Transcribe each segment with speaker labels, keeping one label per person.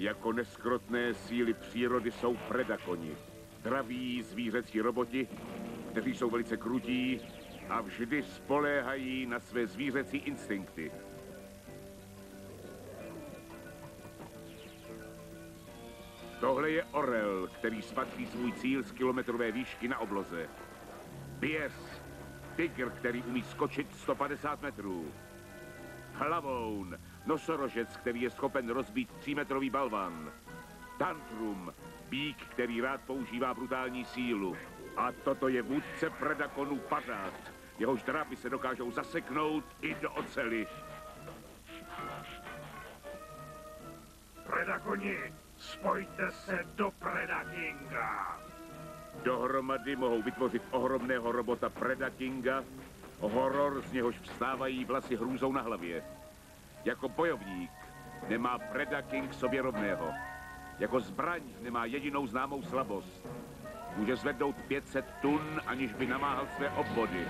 Speaker 1: Jako neskrotné síly přírody jsou predakoni. Draví zvířecí roboti, kteří jsou velice krutí a vždy spoléhají na své zvířecí instinkty. Tohle je orel, který spatří svůj cíl z kilometrové výšky na obloze. Bies, tygr, který umí skočit 150 metrů. Hlavoun, nosorožec, který je schopen rozbít 3metrový balvan. Tantrum, býk, který rád používá brutální sílu. A toto je vůdce predakonů Pařád. Jehož drápy se dokážou zaseknout i do oceli.
Speaker 2: Predakoni, spojte se do Predakinga.
Speaker 1: Dohromady mohou vytvořit ohromného robota Predakinga, horor, z něhož vstávají vlasy hrůzou na hlavě. Jako bojovník nemá Predaking sobě rovného. Jako zbraň nemá jedinou známou slabost. Může zvednout 500 tun, aniž by namáhal své obvody.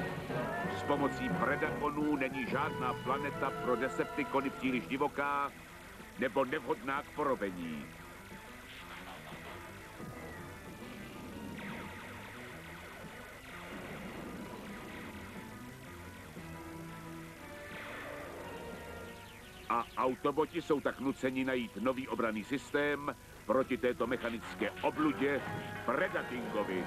Speaker 1: S pomocí Predakonů není žádná planeta pro Decepticony příliš divoká nebo nevhodná k porobení. A Autoboti jsou tak nuceni najít nový obranný systém proti této mechanické obludě Predakingovi.